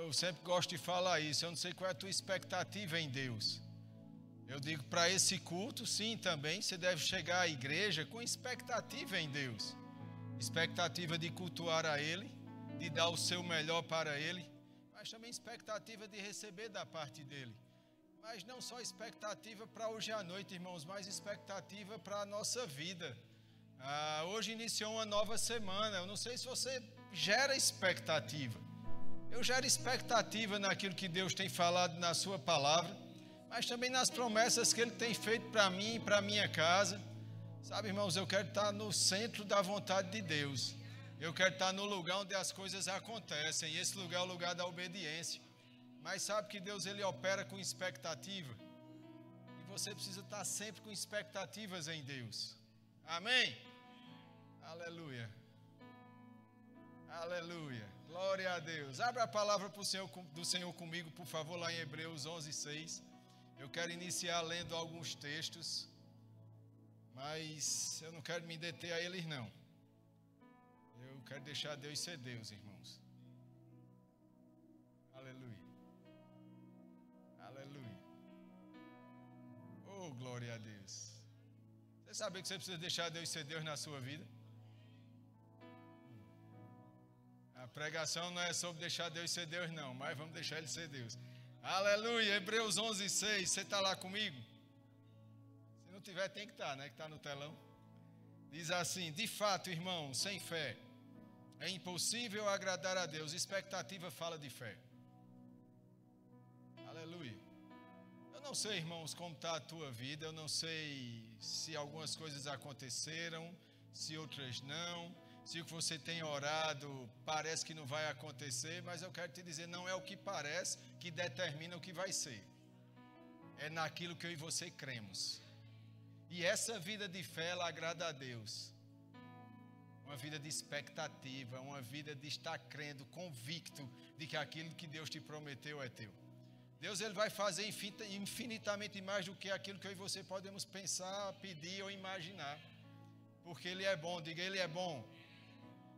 Eu sempre gosto de falar isso. Eu não sei qual é a tua expectativa em Deus. Eu digo, para esse culto, sim, também, você deve chegar à igreja com expectativa em Deus. Expectativa de cultuar a Ele, de dar o seu melhor para Ele, mas também expectativa de receber da parte dEle. Mas não só expectativa para hoje à noite, irmãos, mas expectativa para a nossa vida. Hoje iniciou uma nova semana. Eu não sei se você gera expectativa. Eu gero expectativa naquilo que Deus tem falado na sua palavra, mas também nas promessas que Ele tem feito para mim e para a minha casa. Sabe, irmãos, eu quero estar no centro da vontade de Deus. Eu quero estar no lugar onde as coisas acontecem. E esse lugar é o lugar da obediência. Mas sabe que Deus, Ele opera com expectativa. E você precisa estar sempre com expectativas em Deus. Amém? Aleluia. Aleluia. Glória a Deus. Abra a palavra do Senhor comigo, por favor, lá em Hebreus 11:6. Eu quero iniciar lendo alguns textos, mas eu não quero me deter a eles, não. Eu quero deixar Deus ser Deus, irmãos. Aleluia. Aleluia. Oh, glória a Deus. Você sabe que você precisa deixar Deus ser Deus na sua vida? A pregação não é sobre deixar Deus ser Deus, não, mas vamos deixar Ele ser Deus. Aleluia, Hebreus 11:6, você está lá comigo? Se não tiver, tem que estar, né? Que está no telão. Diz assim: de fato, irmão, sem fé é impossível agradar a Deus. Expectativa fala de fé. Aleluia. Eu não sei, irmãos, como está a tua vida. Eu não sei se algumas coisas aconteceram, se outras não. Se o que você tem orado parece que não vai acontecer, mas eu quero te dizer, não é o que parece que determina o que vai ser. É naquilo que eu e você cremos. E essa vida de fé, ela agrada a Deus. Uma vida de expectativa, uma vida de estar crendo, convicto de que aquilo que Deus te prometeu é teu. Deus, Ele vai fazer infinitamente mais do que aquilo que eu e você podemos pensar, pedir ou imaginar. Porque Ele é bom, diga, Ele é bom.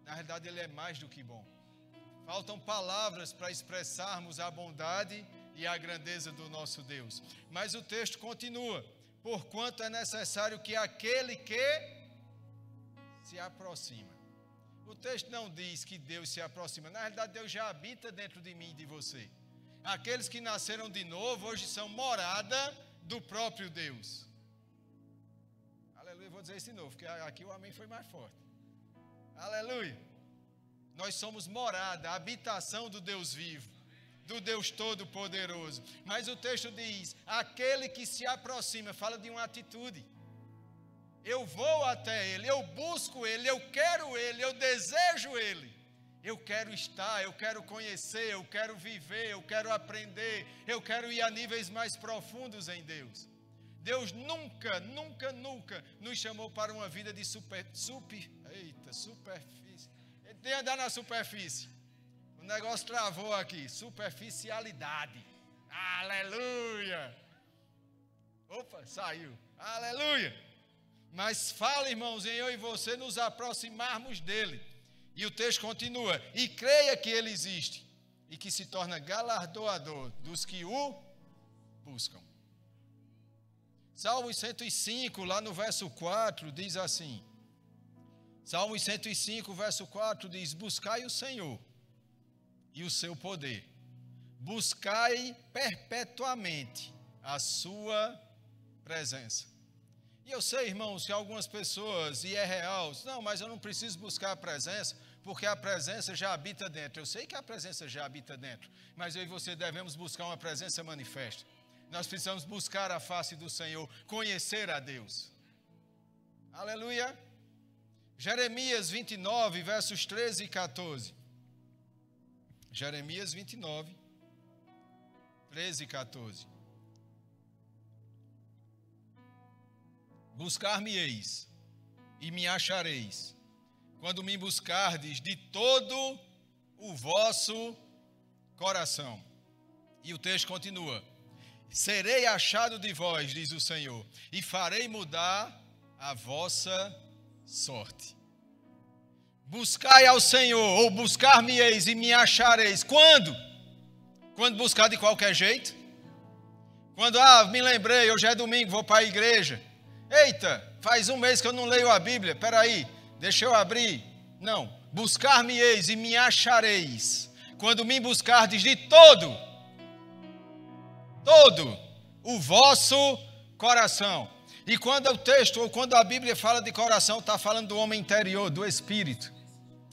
Na realidade, Ele é mais do que bom. Faltam palavras para expressarmos a bondade e a grandeza do nosso Deus. Mas o texto continua. Porquanto é necessário que aquele que se aproxima. O texto não diz que Deus se aproxima. Na realidade, Deus já habita dentro de mim e de você. Aqueles que nasceram de novo, hoje são morada do próprio Deus. Aleluia, vou dizer isso de novo, porque aqui o amém foi mais forte. Aleluia. Nós somos morada, habitação do Deus vivo, do Deus Todo-Poderoso. Mas o texto diz, aquele que se aproxima, fala de uma atitude. Eu vou até Ele, eu busco Ele, eu quero Ele, eu desejo Ele. Eu quero estar, eu quero conhecer, eu quero viver, eu quero aprender, eu quero ir a níveis mais profundos em Deus. Deus nunca nos chamou para uma vida de superfície. Ele tem que andar na superfície. O negócio travou aqui. Superficialidade. Aleluia. Opa, saiu. Aleluia. Mas fala, irmãos, em eu e você nos aproximarmos dele. E o texto continua. E creia que ele existe. E que se torna galardoador dos que o buscam. Salmo 105, lá no verso 4, diz assim. Salmo 105, verso 4 diz, buscai o Senhor e o seu poder. Buscai perpetuamente a sua presença. E eu sei, irmãos, que algumas pessoas, e é real, não, mas eu não preciso buscar a presença, porque a presença já habita dentro. Eu sei que a presença já habita dentro, mas eu e você devemos buscar uma presença manifesta. Nós precisamos buscar a face do Senhor, conhecer a Deus. Aleluia. Jeremias 29, versos 13 e 14. Jeremias 29, 13 e 14. Buscar-me-eis e me achareis, quando me buscardes de todo o vosso coração. E o texto continua. Serei achado de vós, diz o Senhor, e farei mudar a vossa sorte. Buscai ao Senhor, ou buscar-me-eis e me achareis. Quando? Quando buscar de qualquer jeito? Quando, me lembrei, hoje é domingo, vou para a igreja. Eita, faz um mês que eu não leio a Bíblia, peraí, deixa eu abrir. Não, buscar-me-eis e me achareis, quando me buscardes de todo o vosso coração. E quando o texto, ou quando a Bíblia fala de coração, está falando do homem interior, do espírito.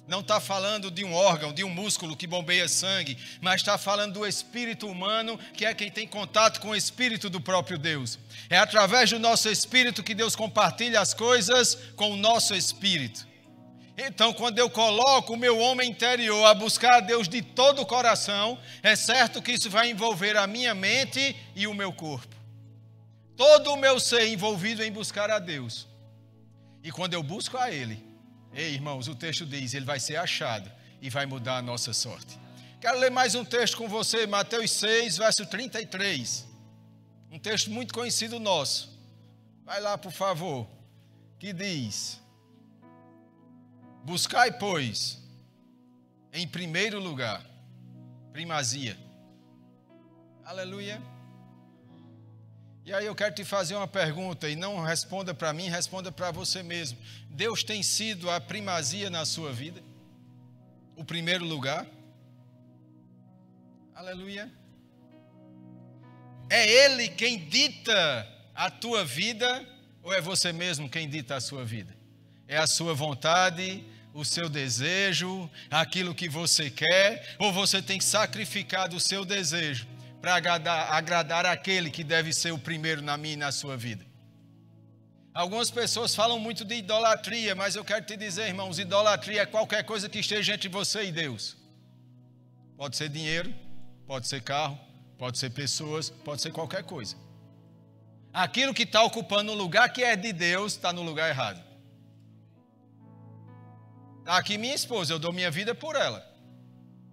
Não está falando de um órgão, de um músculo que bombeia sangue, mas está falando do espírito humano, que é quem tem contato com o espírito do próprio Deus. É através do nosso espírito que Deus compartilha as coisas com o nosso espírito. Então, quando eu coloco o meu homem interior a buscar a Deus de todo o coração, é certo que isso vai envolver a minha mente e o meu corpo. Todo o meu ser envolvido em buscar a Deus. E quando eu busco a Ele, ei, irmãos, o texto diz, Ele vai ser achado e vai mudar a nossa sorte. Quero ler mais um texto com você, Mateus 6, verso 33. Um texto muito conhecido nosso. Vai lá, por favor. Que diz: buscai, pois, em primeiro lugar, primazia. Aleluia. E aí eu quero te fazer uma pergunta, e não responda para mim, responda para você mesmo. Deus tem sido a primazia na sua vida? O primeiro lugar? Aleluia. É Ele quem dita a tua vida, ou é você mesmo quem dita a sua vida? É a sua vontade, o seu desejo, aquilo que você quer, ou você tem sacrificado o seu desejo para agradar aquele que deve ser o primeiro na minha e na sua vida? Algumas pessoas falam muito de idolatria, mas eu quero te dizer, irmãos, idolatria é qualquer coisa que esteja entre você e Deus. Pode ser dinheiro, pode ser carro, pode ser pessoas, pode ser qualquer coisa. Aquilo que está ocupando o lugar que é de Deus, está no lugar errado. Está aqui minha esposa, eu dou minha vida por ela.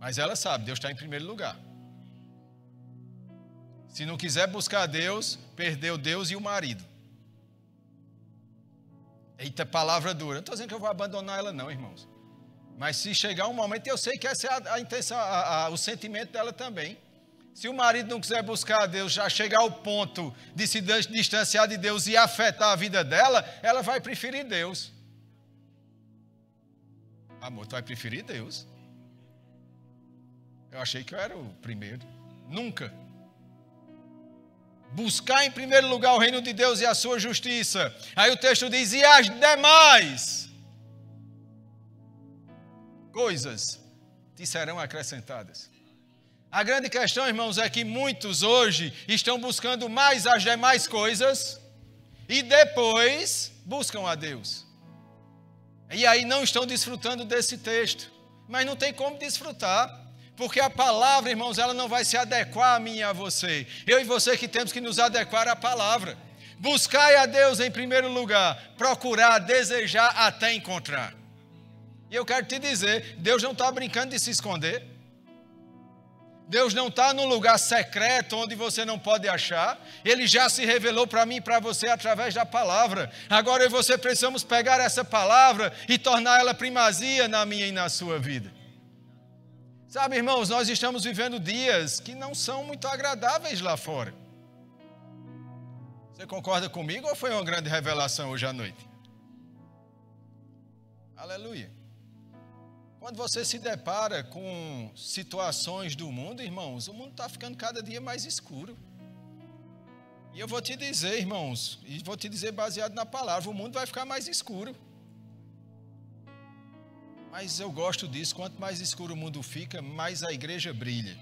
Mas ela sabe, Deus está em primeiro lugar. Se não quiser buscar Deus, perdeu Deus e o marido. Eita, palavra dura. Não estou dizendo que eu vou abandonar ela não, irmãos. Mas se chegar um momento, eu sei que essa é a intenção, o sentimento dela também. Se o marido não quiser buscar a Deus, já chegar ao ponto de se distanciar de Deus e afetar a vida dela, ela vai preferir Deus. Amor, tu vai preferir Deus? Eu achei que eu era o primeiro. Nunca. Buscar em primeiro lugar o reino de Deus e a sua justiça. Aí o texto diz, e as demais coisas te serão acrescentadas. A grande questão, irmãos, é que muitos hoje estão buscando mais as demais coisas e depois buscam a Deus. E aí não estão desfrutando desse texto. Mas não tem como desfrutar. Porque a palavra, irmãos, ela não vai se adequar a mim e a você. Eu e você que temos que nos adequar à palavra. Buscai a Deus em primeiro lugar. Procurar, desejar até encontrar. E eu quero te dizer, Deus não está brincando de se esconder. Deus não está num lugar secreto onde você não pode achar. Ele já se revelou para mim e para você através da palavra. Agora eu e você precisamos pegar essa palavra e tornar ela primazia na minha e na sua vida. Sabe, irmãos, nós estamos vivendo dias que não são muito agradáveis lá fora. Você concorda comigo ou foi uma grande revelação hoje à noite? Aleluia. Quando você se depara com situações do mundo, irmãos, o mundo está ficando cada dia mais escuro. E eu vou te dizer, irmãos, e vou te dizer baseado na palavra, o mundo vai ficar mais escuro. Mas eu gosto disso, quanto mais escuro o mundo fica, mais a igreja brilha.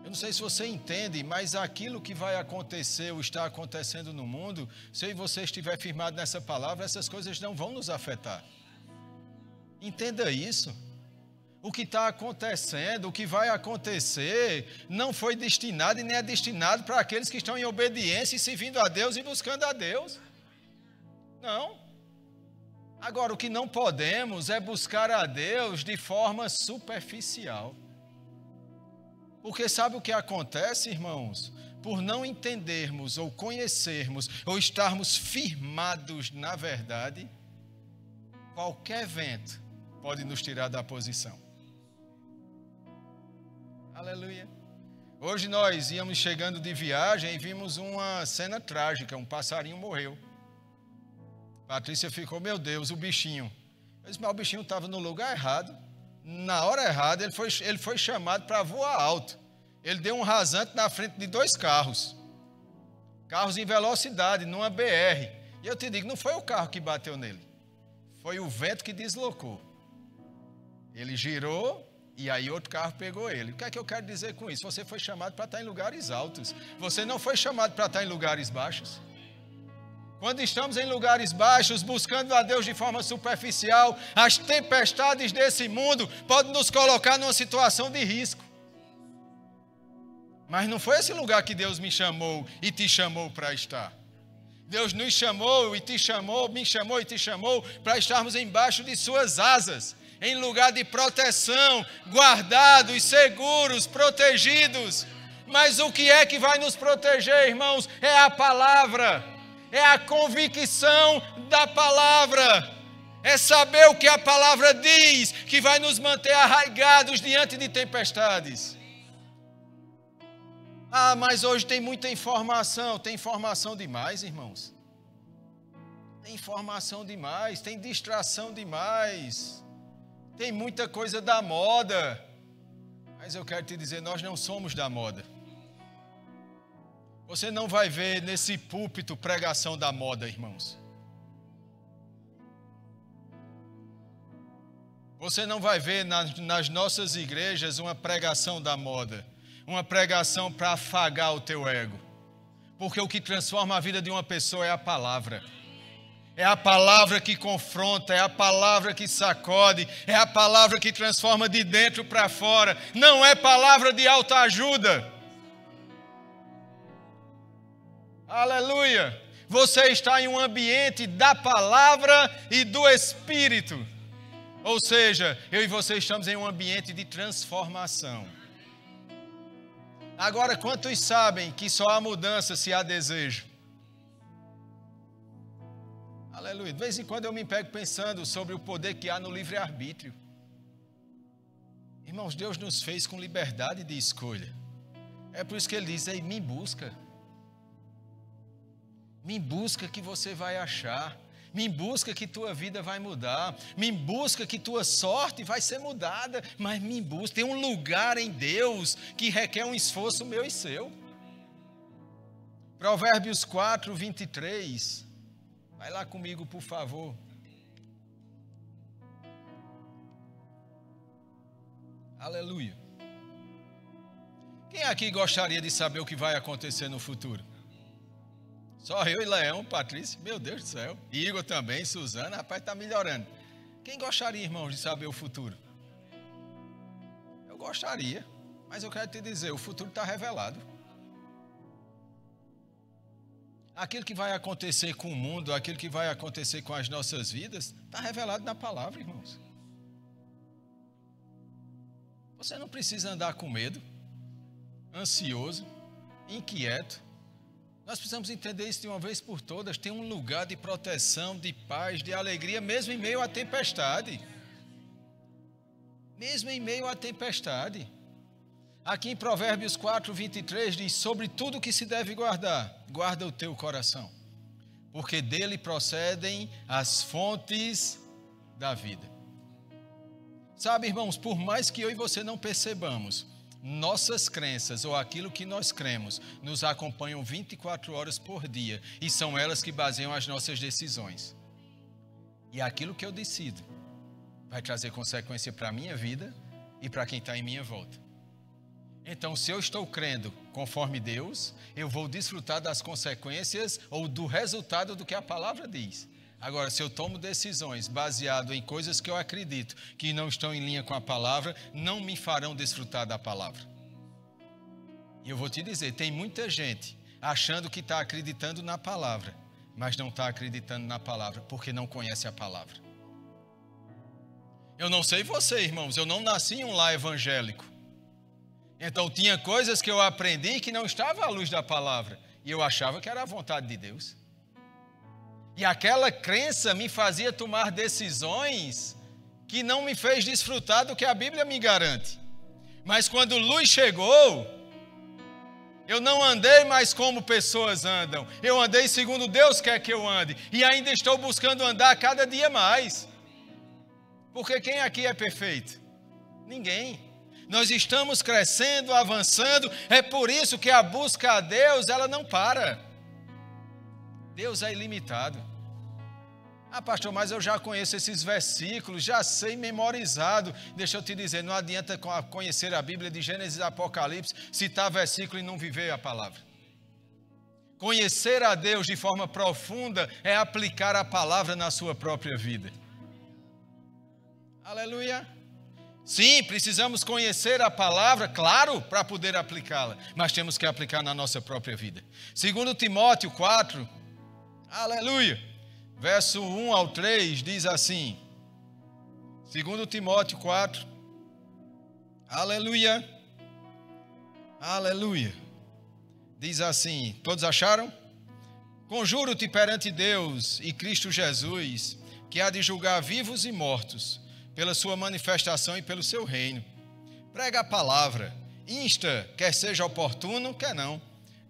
Eu não sei se você entende, mas aquilo que vai acontecer ou está acontecendo no mundo, se eu e você estiver firmado nessa palavra, essas coisas não vão nos afetar. Entenda isso. O que está acontecendo, o que vai acontecer, não foi destinado e nem é destinado para aqueles que estão em obediência e servindo a Deus e buscando a Deus. Não. Agora, o que não podemos é buscar a Deus de forma superficial. Porque sabe o que acontece, irmãos? Por não entendermos ou conhecermos ou estarmos firmados na verdade, qualquer vento pode nos tirar da posição. Aleluia. Hoje nós íamos chegando de viagem e vimos uma cena trágica, um passarinho morreu. Patrícia ficou, meu Deus, o bichinho. Eu disse, mas o bichinho estava no lugar errado, na hora errada, ele foi chamado para voar alto. Ele deu um rasante na frente de 2 carros em velocidade, numa BR. E eu te digo, não foi o carro que bateu nele, foi o vento que deslocou. Ele girou e aí outro carro pegou ele. O que é que eu quero dizer com isso? Você foi chamado para estar em lugares altos. Você não foi chamado para estar em lugares baixos. Quando estamos em lugares baixos, buscando a Deus de forma superficial, as tempestades desse mundo podem nos colocar numa situação de risco. Mas não foi esse lugar que Deus me chamou e te chamou para estar. Deus nos chamou e te chamou, me chamou e te chamou para estarmos embaixo de suas asas, em lugar de proteção, guardados, seguros, protegidos. Mas o que é que vai nos proteger, irmãos? É a palavra, é a convicção da palavra, é saber o que a palavra diz, que vai nos manter arraigados diante de tempestades. Ah, mas hoje tem muita informação. Tem informação demais, irmãos. Tem informação demais, tem distração demais. Tem muita coisa da moda. Mas eu quero te dizer, nós não somos da moda. Você não vai ver nesse púlpito pregação da moda, irmãos. Você não vai ver nas nossas igrejas uma pregação da moda. Uma pregação para afagar o teu ego. Porque o que transforma a vida de uma pessoa é a palavra. É a palavra que confronta, é a palavra que sacode, é a palavra que transforma de dentro para fora. Não é palavra de autoajuda. Aleluia! Você está em um ambiente da palavra e do Espírito. Ou seja, eu e você estamos em um ambiente de transformação. Agora, quantos sabem que só há mudança se há desejo? Aleluia. De vez em quando eu me pego pensando sobre o poder que há no livre-arbítrio. Irmãos, Deus nos fez com liberdade de escolha. É por isso que Ele diz, ei, me busca. Me busca que você vai achar. Me busca que tua vida vai mudar. Me busca que tua sorte vai ser mudada. Mas me busca. Tem um lugar em Deus que requer um esforço meu e seu. Provérbios 4, 23. Vai lá comigo, por favor. Aleluia. Quem aqui gostaria de saber o que vai acontecer no futuro? Só eu e Leão, Patrícia, meu Deus do céu. Igor também, Suzana, rapaz, está melhorando. Quem gostaria, irmãos, de saber o futuro? Eu gostaria, mas eu quero te dizer, o futuro está revelado. Aquilo que vai acontecer com o mundo, aquilo que vai acontecer com as nossas vidas, está revelado na palavra, irmãos. Você não precisa andar com medo, ansioso, inquieto. Nós precisamos entender isso de uma vez por todas. Tem um lugar de proteção, de paz, de alegria, mesmo em meio à tempestade. Mesmo em meio à tempestade. Aqui em Provérbios 4, 23 diz, sobre tudo que se deve guardar, guarda o teu coração, porque dele procedem as fontes da vida. Sabe, irmãos, por mais que eu e você não percebamos, nossas crenças ou aquilo que nós cremos nos acompanham 24 horas por dia e são elas que baseiam as nossas decisões. E aquilo que eu decido vai trazer consequência para a minha vida e para quem está em minha volta. Então, se eu estou crendo conforme Deus, eu vou desfrutar das consequências ou do resultado do que a palavra diz. Agora, se eu tomo decisões baseado em coisas que eu acredito que não estão em linha com a palavra, não me farão desfrutar da palavra. E eu vou te dizer, tem muita gente achando que está acreditando na palavra, mas não está acreditando na palavra porque não conhece a palavra. Eu não sei você, irmãos, eu não nasci em um lar evangélico. Então, tinha coisas que eu aprendi que não estavam à luz da palavra. E eu achava que era a vontade de Deus. E aquela crença me fazia tomar decisões que não me fez desfrutar do que a Bíblia me garante. Mas quando luz chegou, eu não andei mais como pessoas andam. Eu andei segundo Deus quer que eu ande. E ainda estou buscando andar cada dia mais. Porque quem aqui é perfeito? Ninguém. Nós estamos crescendo, avançando. É por isso que a busca a Deus, ela não para. Deus é ilimitado. Ah, pastor, mas eu já conheço esses versículos, já sei memorizado. Deixa eu te dizer, não adianta conhecer a Bíblia de Gênesis e Apocalipse, citar versículo e não viver a palavra. Conhecer a Deus de forma profunda é aplicar a palavra na sua própria vida. Aleluia. Sim, precisamos conhecer a palavra, claro, para poder aplicá-la, mas temos que aplicar na nossa própria vida. 2 Timóteo 4, aleluia. Verso 1 ao 3 diz assim, 2 Timóteo 4, aleluia, aleluia, diz assim, todos acharam? Conjuro-te perante Deus e Cristo Jesus, que há de julgar vivos e mortos, pela sua manifestação e pelo seu reino. Prega a palavra, insta, quer seja oportuno, quer não,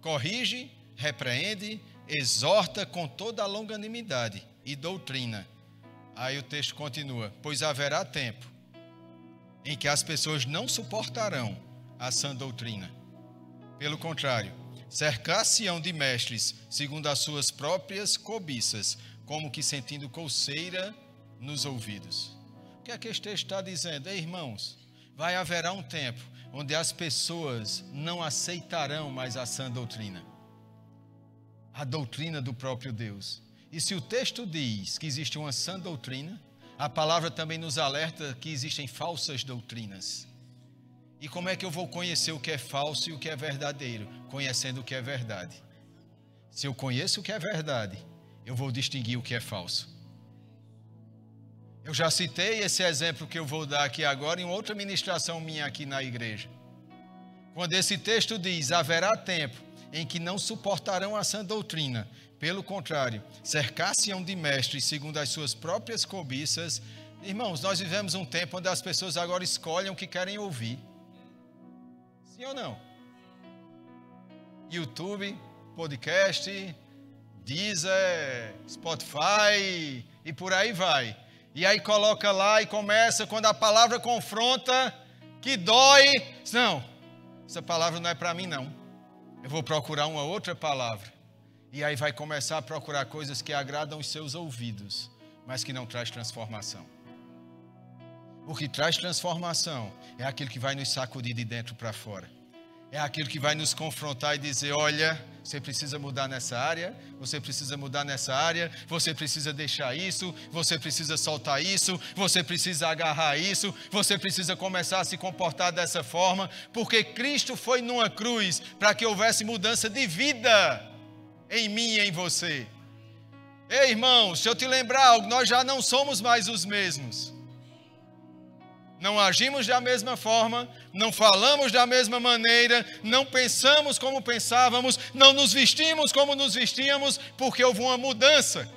corrige, repreende, exorta com toda a longanimidade e doutrina. Aí o texto continua, pois haverá tempo em que as pessoas não suportarão a sã doutrina. Pelo contrário, cercar-se-ão de mestres segundo as suas próprias cobiças, como que sentindo coceira nos ouvidos. O que é que este texto está dizendo? Ei, irmãos, haverá um tempo onde as pessoas não aceitarão mais a sã doutrina. A doutrina do próprio Deus. E se o texto diz que existe uma sã doutrina, a palavra também nos alerta que existem falsas doutrinas. E como é que eu vou conhecer o que é falso e o que é verdadeiro? Conhecendo o que é verdade. Se eu conheço o que é verdade, eu vou distinguir o que é falso. Eu já citei esse exemplo que eu vou dar aqui agora em outra ministração minha aqui na igreja. Quando esse texto diz, haverá tempo em que não suportarão a sã doutrina, pelo contrário, cercar-se-ão de mestres segundo as suas próprias cobiças. Irmãos, nós vivemos um tempo onde as pessoas agora escolhem o que querem ouvir. Sim ou não? YouTube, podcast, Deezer, Spotify e por aí vai. E aí coloca lá e começa, quando a palavra confronta, que dói. Não, essa palavra não é para mim não. Eu vou procurar uma outra palavra. E aí vai começar a procurar coisas que agradam os seus ouvidos, mas que não traz transformação. O que traz transformação é aquilo que vai nos sacudir de dentro para fora. É aquilo que vai nos confrontar e dizer, olha, você precisa mudar nessa área, você precisa mudar nessa área, você precisa deixar isso, você precisa soltar isso, você precisa agarrar isso, você precisa começar a se comportar dessa forma, porque Cristo foi numa cruz para que houvesse mudança de vida em mim e em você. Ei, irmãos, se eu te lembrar algo, nós já não somos mais os mesmos. Não agimos da mesma forma, não falamos da mesma maneira, não pensamos como pensávamos, não nos vestimos como nos vestíamos, porque houve uma mudança.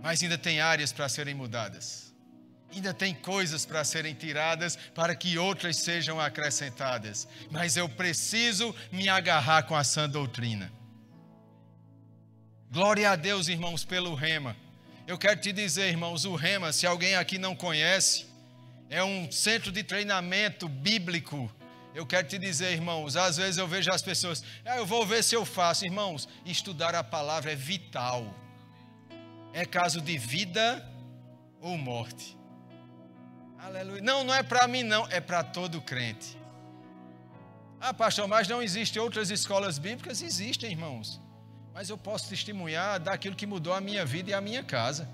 Mas ainda tem áreas para serem mudadas. Ainda tem coisas para serem tiradas para que outras sejam acrescentadas. Mas eu preciso me agarrar com a sã doutrina. Glória a Deus, irmãos, pelo Rema. Eu quero te dizer, irmãos, o Rema, se alguém aqui não conhece, é um centro de treinamento bíblico. Eu quero te dizer, irmãos, às vezes eu vejo as pessoas, eu vou ver se eu faço. Irmãos, estudar a palavra é vital. É caso de vida ou morte. Aleluia. Não, não é para mim não, é para todo crente. Ah, pastor, mas não existem outras escolas bíblicas? Existem, irmãos. Mas eu posso testemunhar daquilo que mudou a minha vida e a minha casa.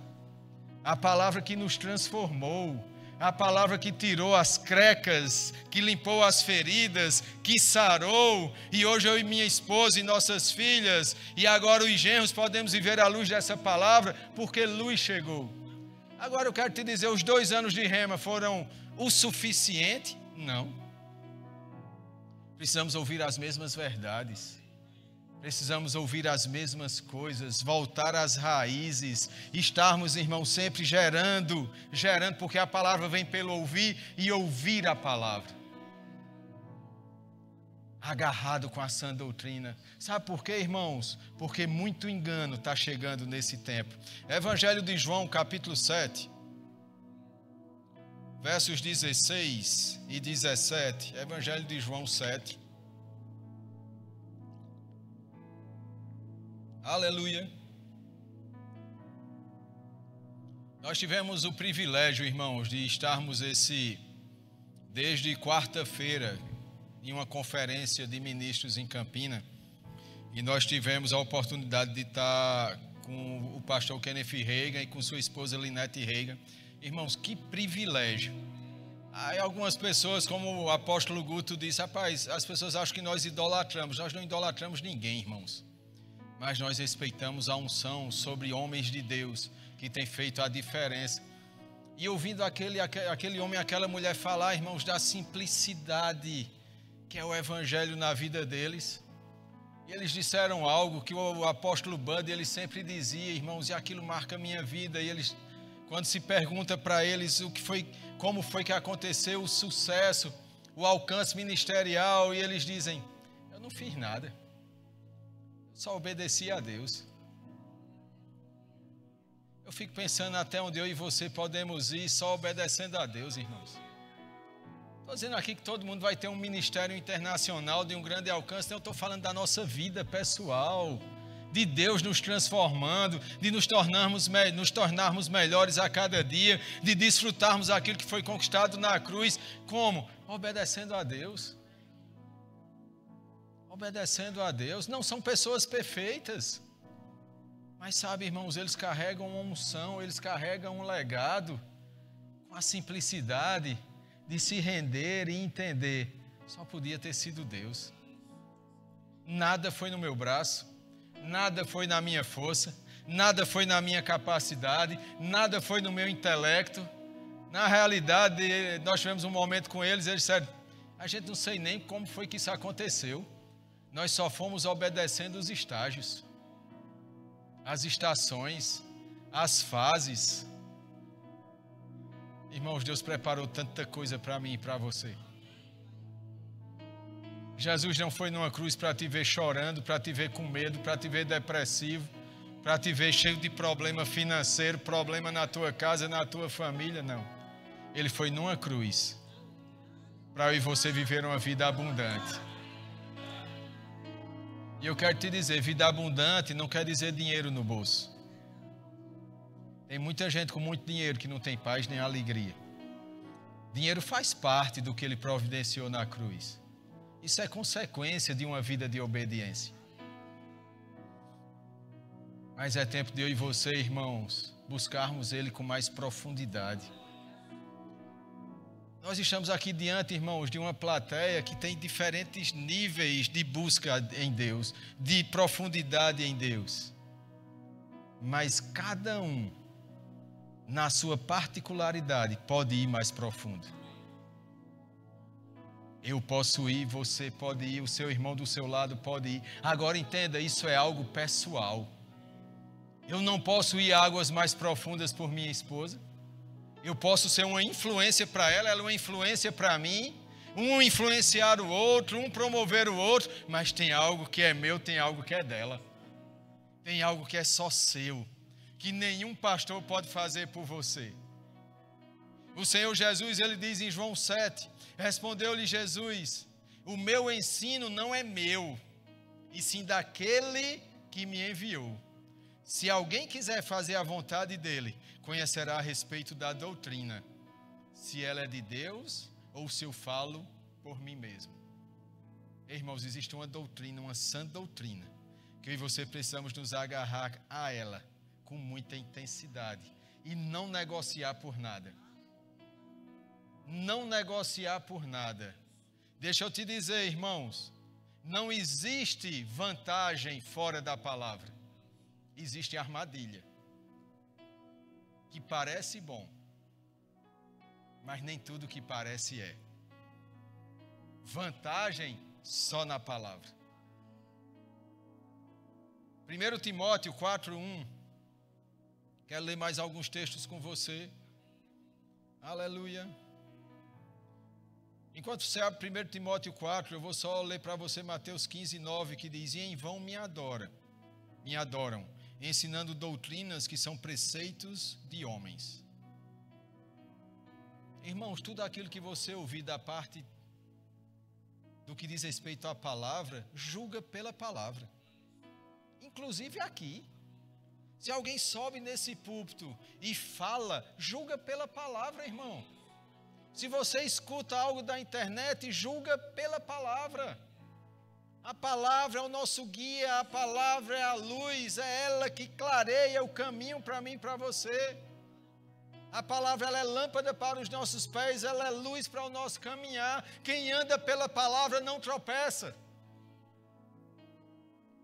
A palavra que nos transformou. A palavra que tirou as crecas, que limpou as feridas, que sarou. E hoje eu e minha esposa e nossas filhas, e agora os genros, podemos viver à luz dessa palavra, porque luz chegou. Agora eu quero te dizer, os 2 anos de Rema foram o suficiente? Não. Precisamos ouvir as mesmas verdades. Precisamos ouvir as mesmas coisas, voltar às raízes, estarmos, irmãos, sempre gerando, porque a palavra vem pelo ouvir e ouvir a palavra. Agarrado com a sã doutrina. Sabe por quê, irmãos? Porque muito engano está chegando nesse tempo. Evangelho de João, capítulo 7, versos 16 e 17. Evangelho de João 7. Aleluia. Nós tivemos o privilégio, irmãos, de estarmos desde quarta-feira em uma conferência de ministros em Campina, e nós tivemos a oportunidade de estar com o pastor Kenneth Reagan e com sua esposa Linette Reagan. Irmãos, que privilégio. Aí algumas pessoas, como o apóstolo Guto disse, rapaz, as pessoas acham que nós idolatramos. Nós não idolatramos ninguém, irmãos. Mas nós respeitamos a unção sobre homens de Deus que tem feito a diferença. E ouvindo aquele homem, aquela mulher falar, irmãos, da simplicidade que é o evangelho na vida deles. E eles disseram algo que o apóstolo Bud, ele sempre dizia, irmãos, e aquilo marca a minha vida. E eles, quando se pergunta para eles como foi que aconteceu o sucesso, o alcance ministerial, e eles dizem, eu não fiz nada. Só obedeci a Deus. Eu fico pensando até onde eu e você podemos ir só obedecendo a Deus, irmãos. Estou dizendo aqui que todo mundo vai ter um ministério internacional de um grande alcance. Eu estou falando da nossa vida pessoal, de Deus nos transformando, de nos tornarmos melhores a cada dia, de desfrutarmos aquilo que foi conquistado na cruz. Como? Obedecendo a Deus. Obedecendo a Deus. Não são pessoas perfeitas, mas sabe, irmãos, eles carregam uma unção, eles carregam um legado, com a simplicidade de se render e entender, só podia ter sido Deus. Nada foi no meu braço, nada foi na minha força, nada foi na minha capacidade, nada foi no meu intelecto. Na realidade, nós tivemos um momento com eles, eles disseram, a gente não sei nem como foi que isso aconteceu. Nós só fomos obedecendo os estágios, as estações, as fases. Irmãos, Deus preparou tanta coisa para mim e para você. Jesus não foi numa cruz para te ver chorando, para te ver com medo, para te ver depressivo, para te ver cheio de problema financeiro, problema na tua casa, na tua família, não. Ele foi numa cruz para eu e você viver uma vida abundante. E eu quero te dizer, vida abundante não quer dizer dinheiro no bolso. Tem muita gente com muito dinheiro que não tem paz nem alegria. Dinheiro faz parte do que ele providenciou na cruz. Isso é consequência de uma vida de obediência. Mas é tempo de eu e você, irmãos, buscarmos Ele com mais profundidade. Nós estamos aqui diante, irmãos, de uma plateia que tem diferentes níveis de busca em Deus, de profundidade em Deus. Mas cada um, na sua particularidade, pode ir mais profundo. Eu posso ir, você pode ir, o seu irmão do seu lado pode ir. Agora entenda, isso é algo pessoal. Eu não posso ir a águas mais profundas por minha esposa. Eu posso ser uma influência para ela, ela é uma influência para mim, um influenciar o outro, um promover o outro, mas tem algo que é meu, tem algo que é dela. Tem algo que é só seu, que nenhum pastor pode fazer por você. O Senhor Jesus, ele diz em João 7, respondeu-lhe Jesus, o meu ensino não é meu, e sim daquele que me enviou. Se alguém quiser fazer a vontade dele, conhecerá a respeito da doutrina, se ela é de Deus ou se eu falo por mim mesmo. Irmãos, existe uma doutrina, uma sã doutrina, que eu e você precisamos nos agarrar a ela com muita intensidade e não negociar por nada. Não negociar por nada. Deixa eu te dizer, irmãos, não existe vantagem fora da palavra. Existe armadilha. Que parece bom, mas nem tudo que parece é. Vantagem só na palavra. 1 Timóteo 4:1. Quero ler mais alguns textos com você. Aleluia. Enquanto você abre 1 Timóteo 4, eu vou só ler para você Mateus 15:9, que diz: E em vão me adoram, ensinando doutrinas que são preceitos de homens. Irmãos, tudo aquilo que você ouvir da parte do que diz respeito à palavra, julga pela palavra. Inclusive aqui. Se alguém sobe nesse púlpito e fala, julga pela palavra, irmão. Se você escuta algo da internet, julga pela palavra. A palavra é o nosso guia, a palavra é a luz, é ela que clareia o caminho para mim e para você. A palavra ela é lâmpada para os nossos pés, ela é luz para o nosso caminhar. Quem anda pela palavra não tropeça.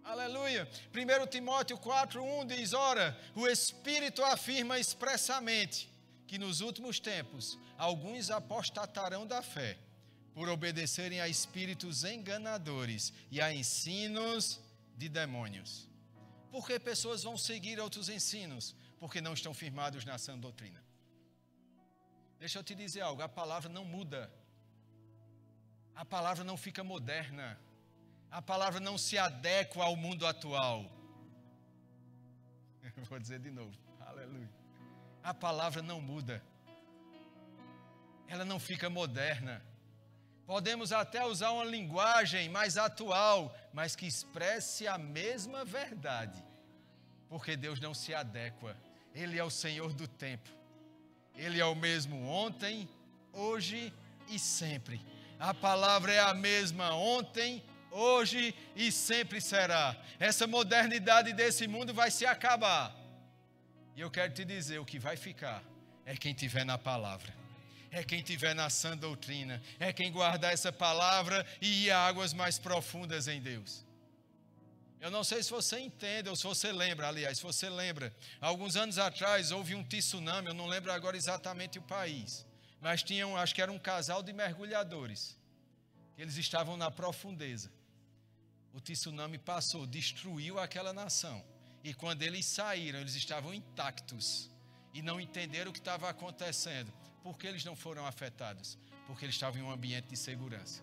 Aleluia. 1 Timóteo 4:1 diz: Ora, o Espírito afirma expressamente que nos últimos tempos alguns apostatarão da fé, por obedecerem a espíritos enganadores e a ensinos de demônios. Por que pessoas vão seguir outros ensinos? Porque não estão firmados na sã doutrina. Deixa eu te dizer algo, a palavra não muda. A palavra não fica moderna. A palavra não se adequa ao mundo atual. Vou dizer de novo, aleluia. A palavra não muda. Ela não fica moderna. Podemos até usar uma linguagem mais atual, mas que expresse a mesma verdade. Porque Deus não se adequa. Ele é o Senhor do tempo. Ele é o mesmo ontem, hoje e sempre. A palavra é a mesma ontem, hoje e sempre será. Essa modernidade desse mundo vai se acabar. E eu quero te dizer, o que vai ficar é quem estiver na palavra. É quem estiver na sã doutrina. É quem guardar essa palavra e ir a águas mais profundas em Deus. Eu não sei se você entende ou se você lembra, aliás, se você lembra. Alguns anos atrás houve um tsunami, eu não lembro agora exatamente o país. Mas tinham, acho que era um casal de mergulhadores. Eles estavam na profundeza. O tsunami passou, destruiu aquela nação. E quando eles saíram, eles estavam intactos. E não entenderam o que estava acontecendo. Por que eles não foram afetados? Porque eles estavam em um ambiente de segurança.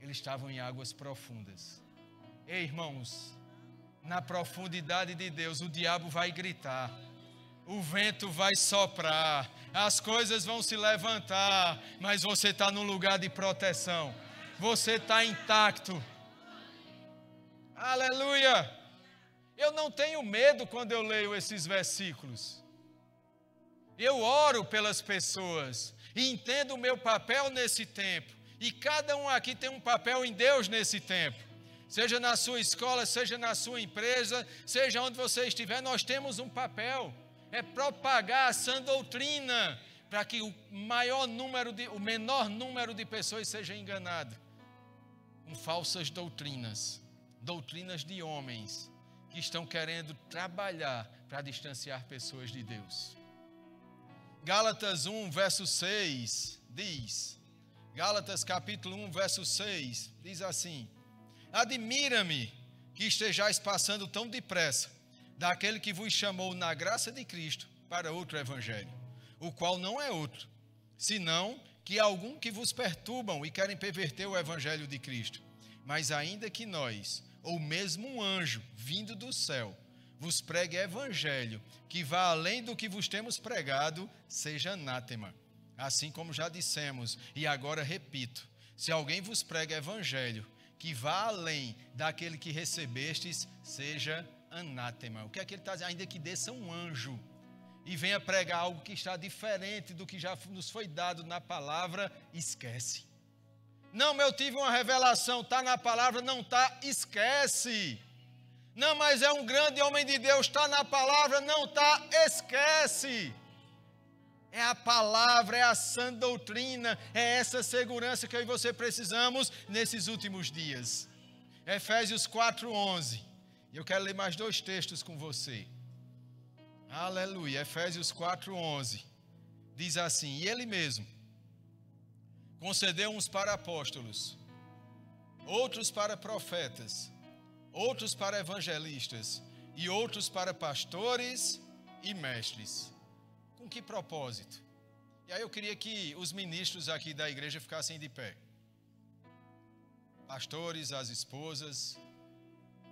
Eles estavam em águas profundas. Ei, irmãos, na profundidade de Deus, o diabo vai gritar. O vento vai soprar. As coisas vão se levantar. Mas você está num lugar de proteção. Você está intacto. Aleluia! Eu não tenho medo quando eu leio esses versículos. Eu oro pelas pessoas e entendo o meu papel nesse tempo. E cada um aqui tem um papel em Deus nesse tempo. Seja na sua escola, seja na sua empresa, seja onde você estiver, nós temos um papel. É propagar a sã doutrina para que o menor número de pessoas seja enganado com falsas doutrinas. Doutrinas de homens que estão querendo trabalhar para distanciar pessoas de Deus. Gálatas 1, verso 6, diz, Gálatas capítulo 1, verso 6, diz assim: Admira-me que estejais passando tão depressa daquele que vos chamou na graça de Cristo para outro evangelho, o qual não é outro, senão que algum que vos perturbam e querem perverter o evangelho de Cristo. Mas ainda que nós, ou mesmo um anjo vindo do céu, vos pregue evangelho que vá além do que vos temos pregado, seja anátema. Assim como já dissemos, e agora repito, se alguém vos prega evangelho que vá além daquele que recebestes, seja anátema. O que é que ele está dizendo? Ainda que desça um anjo e venha pregar algo que está diferente do que já nos foi dado na palavra, esquece. Não, eu tive uma revelação, está na palavra, não está, esquece. Não, mas é um grande homem de Deus, está na palavra, não está, esquece. É a palavra, é a sã doutrina, é essa segurança que eu e você precisamos nesses últimos dias. Efésios 4:11. Eu quero ler mais 2 textos com você. Aleluia. Efésios 4:11. Diz assim: E ele mesmo concedeu uns para apóstolos, outros para profetas, outros para evangelistas e outros para pastores e mestres. Com que propósito? E aí eu queria que os ministros aqui da igreja ficassem de pé. Pastores, as esposas.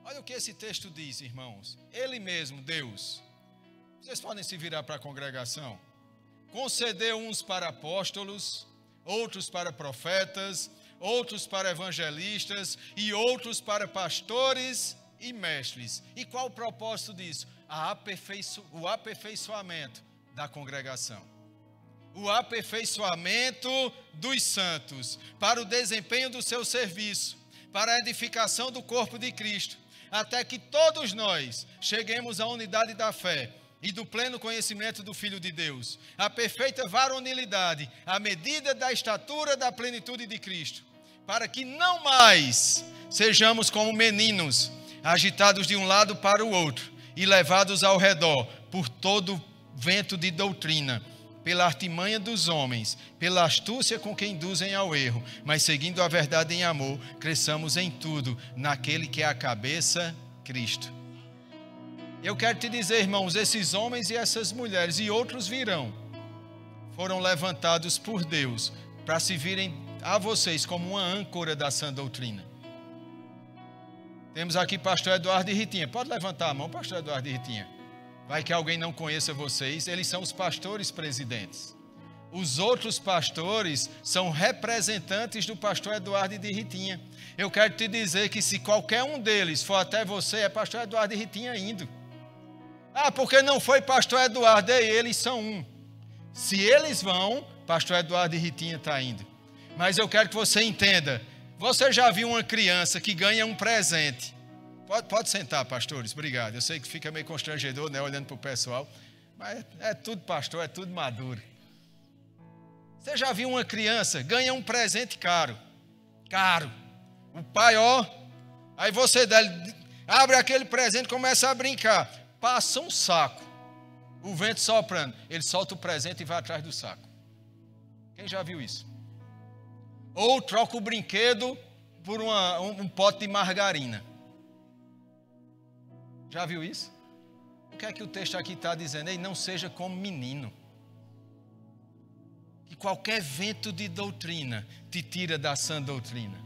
Olha o que esse texto diz, irmãos. Ele mesmo, Deus, vocês podem se virar para a congregação. Concedeu uns para apóstolos, outros para profetas, outros para evangelistas e outros para pastores e mestres. E qual o propósito disso? O aperfeiçoamento da congregação. O aperfeiçoamento dos santos para o desempenho do seu serviço, para a edificação do corpo de Cristo, até que todos nós cheguemos à unidade da fé e do pleno conhecimento do Filho de Deus, a perfeita varonilidade, à medida da estatura da plenitude de Cristo, para que não mais sejamos como meninos, agitados de um lado para o outro e levados ao redor por todo vento de doutrina, pela artimanha dos homens, pela astúcia com que induzem ao erro, mas seguindo a verdade em amor, cresçamos em tudo naquele que é a cabeça, Cristo. Eu quero te dizer, irmãos, esses homens e essas mulheres e outros virão, foram levantados por Deus para se virem a vocês como uma âncora da sã doutrina. Temos aqui pastor Eduardo e Ritinha. Pode levantar a mão, pastor Eduardo e Ritinha. Vai que alguém não conheça vocês, eles são os pastores presidentes. Os outros pastores são representantes do pastor Eduardo e de Ritinha. Eu quero te dizer que se qualquer um deles for até você, é pastor Eduardo e Ritinha indo. Ah, porque não foi pastor Eduardo, eles são um. Se eles vão, pastor Eduardo e Ritinha está indo. Mas eu quero que você entenda, você já viu uma criança que ganha um presente? Pode sentar, pastores, obrigado. Eu sei que fica meio constrangedor, né, olhando para o pessoal, mas é tudo pastor, é tudo maduro. Você já viu uma criança ganha um presente caro? Caro. O pai, aí você abre aquele presente e começa a brincar. Passa um saco, o vento soprando, ele solta o presente e vai atrás do saco. Quem já viu isso? Ou troca o brinquedo por um pote de margarina. Já viu isso? O que é que o texto aqui está dizendo? Ei, não seja como menino. Que qualquer vento de doutrina te tira da sã doutrina.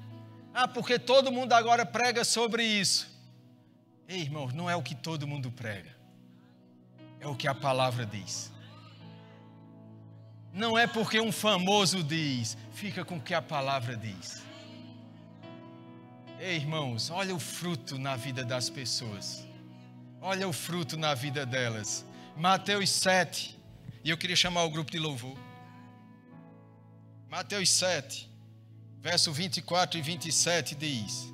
Ah, porque todo mundo agora prega sobre isso. Ei, irmãos, não é o que todo mundo prega. É o que a palavra diz. Não é porque um famoso diz, fica com o que a palavra diz. Ei, irmãos, olha o fruto na vida das pessoas. Olha o fruto na vida delas. Mateus 7. E eu queria chamar o grupo de louvor. Mateus 7, verso 24 e 27 diz.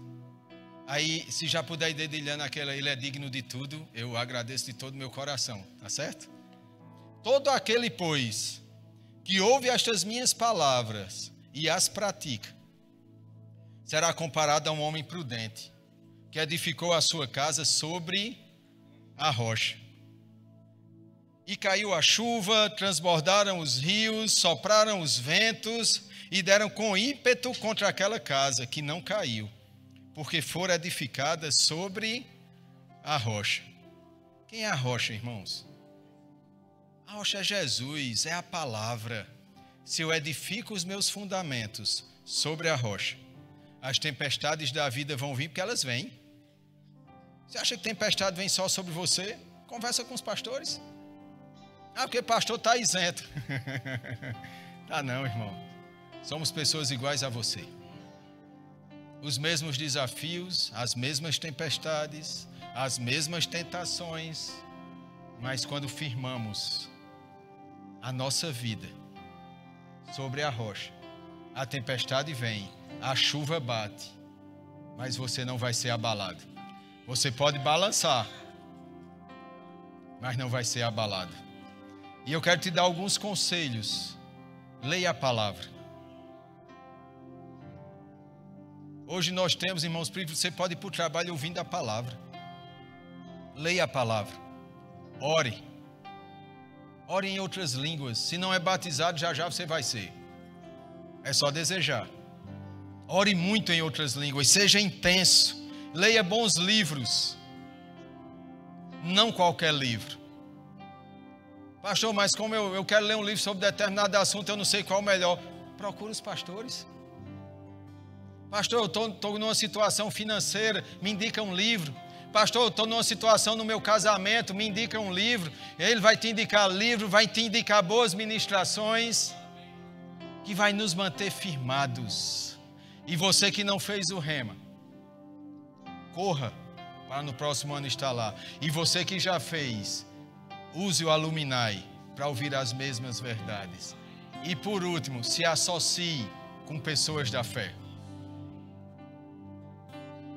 Aí, se já puder ir dedilhando aquela, ele é digno de tudo, eu agradeço de todo o meu coração. Tá certo? Todo aquele, pois, que ouve estas minhas palavras e as pratica, será comparado a um homem prudente, que edificou a sua casa sobre a rocha. E caiu a chuva, transbordaram os rios, sopraram os ventos e deram com ímpeto contra aquela casa, que não caiu, porque fora edificada sobre a rocha. Quem é a rocha, irmãos? A rocha é Jesus, é a palavra. Se eu edifico os meus fundamentos sobre a rocha, as tempestades da vida vão vir, porque elas vêm. Você acha que tempestade vem só sobre você? Conversa com os pastores. Ah, porque pastor está isento. Tá não, irmão. Somos pessoas iguais a você. Os mesmos desafios, as mesmas tempestades, as mesmas tentações. Mas quando firmamos a nossa vida sobre a rocha, a tempestade vem, a chuva bate, mas você não vai ser abalado. Você pode balançar, mas não vai ser abalado. E eu quero te dar alguns conselhos. Leia a palavra. Hoje nós temos, irmãos, você pode ir para o trabalho ouvindo a palavra. Leia a palavra. Ore. Ore em outras línguas. Se não é batizado, já já você vai ser. É só desejar. Ore muito em outras línguas. Seja intenso. Leia bons livros. Não qualquer livro. Pastor, mas como eu quero ler um livro sobre determinado assunto, eu não sei qual é o melhor. Procure os pastores. Pastor, eu estou numa situação financeira, me indica um livro. Pastor, eu estou numa situação no meu casamento, me indica um livro. Ele vai te indicar livro, vai te indicar boas ministrações, que vai nos manter firmados. E você que não fez o rema, corra para no próximo ano estar lá. E você que já fez, use o Aluminai para ouvir as mesmas verdades. E por último, se associe com pessoas da fé.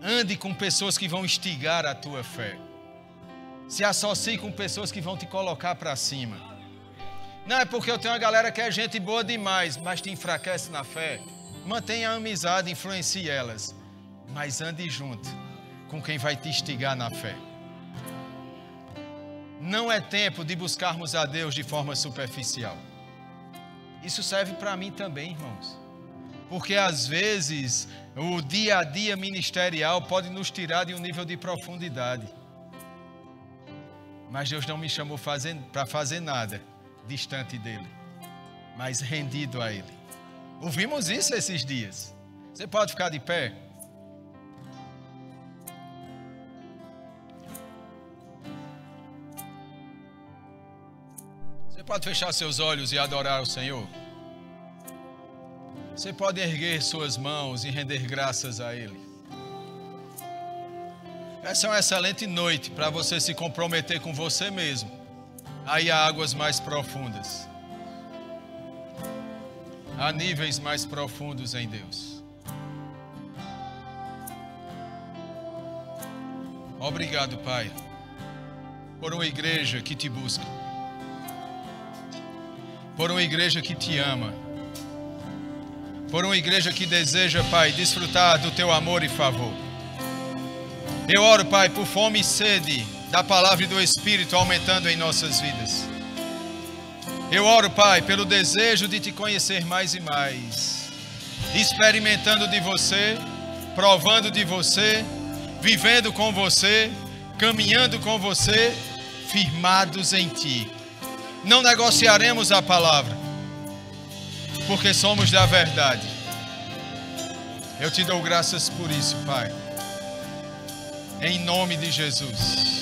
Ande com pessoas que vão instigar a tua fé. Se associe com pessoas que vão te colocar para cima. Não é porque eu tenho uma galera que é gente boa demais, mas te enfraquece na fé. Mantenha a amizade, influencie elas. Mas ande junto com quem vai te instigar na fé. Não é tempo de buscarmos a Deus de forma superficial. Isso serve para mim também, irmãos. Porque às vezes o dia a dia ministerial pode nos tirar de um nível de profundidade. Mas Deus não me chamou para fazer nada distante dele, mas rendido a ele. Ouvimos isso esses dias. Você pode ficar de pé? Você pode fechar seus olhos e adorar o Senhor? Você pode erguer suas mãos e render graças a Ele. Essa é uma excelente noite para você se comprometer com você mesmo, aí há águas mais profundas. Há níveis mais profundos em Deus. Obrigado, Pai, por uma igreja que te busca, por uma igreja que te ama, por uma igreja que deseja, Pai, desfrutar do teu amor e favor. Eu oro, Pai, por fome e sede da palavra e do Espírito aumentando em nossas vidas. Eu oro, Pai, pelo desejo de te conhecer mais e mais, experimentando de você, provando de você, vivendo com você, caminhando com você, firmados em ti. Não negociaremos a palavra, porque somos da verdade. Eu te dou graças por isso, Pai. Em nome de Jesus.